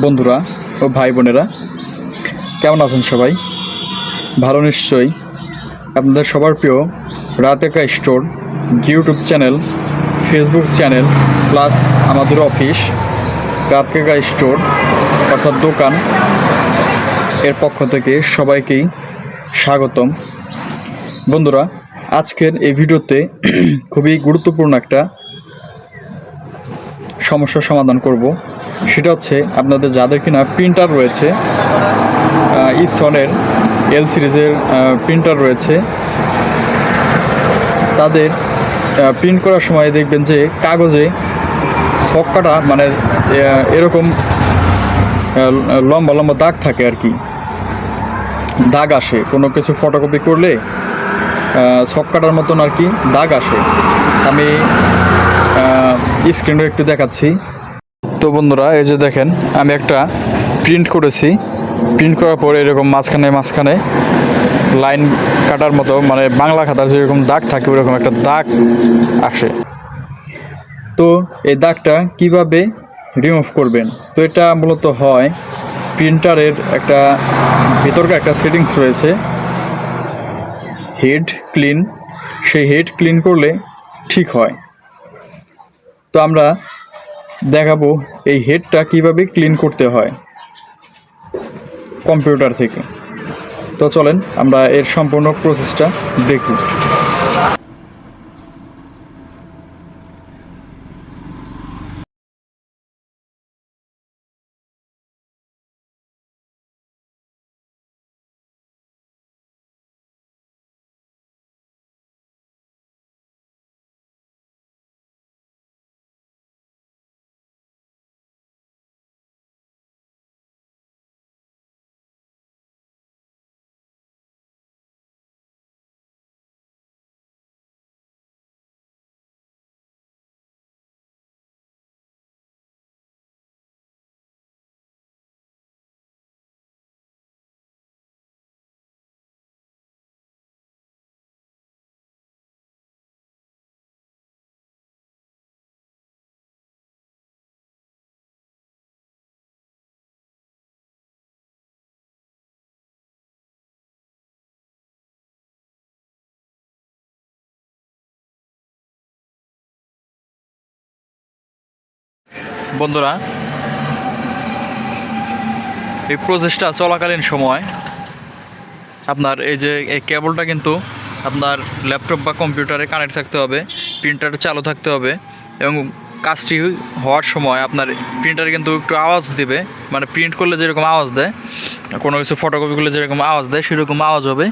বন্ধুরা ও ভাই বোনেরা, কেমন আছেন সবাই? ভালো নিশ্চয়ই। আপনাদের সবার প্রিয় রাত একা store YouTube channel, Facebook channel plus আমাদের অফিস রাত একা স্টোর অর্থাৎ দোকান এর পক্ষ থেকে সবাইকেই স্বাগতম। বন্ধুরা, আজকের এই ভিডিওতে খুবই গুরুত্বপূর্ণ একটা সমস্যার সমাধান করব। সেটা হচ্ছে, আপনাদের যাদের কিনা প্রিন্টার রয়েছে, ইপসনের এল সিরিজের প্রিন্টার রয়েছে, তাদের প্রিন্ট করার সময় দেখবেন যে কাগজে ছক্কাটা মানে এরকম লম্বা লম্বা দাগ থাকে আর কি, দাগ আসে কোনো কিছু ফটোকপি করলে ছক্কাটার মতন আর কি দাগ আসে। আমি স্ক্রিনে একটু দেখাচ্ছি। তো বন্ধুরা, এই যে দেখেন, আমি একটা প্রিন্ট করেছি। প্রিন্ট করার পরে এরকম মাঝখানে লাইন কাটার মতো, মানে বাংলা খাতার যেরকম দাগ থাকে ওরকম একটা দাগ আসে। তো এই দাগটা কিভাবে রিমুভ করবেন? তো এটা মূলত হয় প্রিন্টারের একটা ভিতরকার একটা সেটিংস রয়েছে, হেড ক্লিন। সেই হেড ক্লিন করলে ঠিক হয়। তো আমরা দেখাবো এই হেডটা কিভাবে ক্লিন করতে হয় কম্পিউটার থেকে। তো চলেন আমরা এর সম্পূর্ণ প্রসেসটা দেখি। বন্ধুরা, এই প্রসেসটা চলাকালীন সময় আপনার এই যে এই কেবলটা কিন্তু আপনার ল্যাপটপ বা কম্পিউটারে কানেক্ট থাকতে হবে, প্রিন্টারটা চালু থাকতে হবে, এবং কাজটি হওয়ার সময় আপনার প্রিন্টারে কিন্তু একটু আওয়াজ দেবে, মানে প্রিন্ট করলে যেরকম আওয়াজ দেয়, কোনো কিছু ফটোকপি করলে যেরকম আওয়াজ দেয় সেরকম আওয়াজ হবে।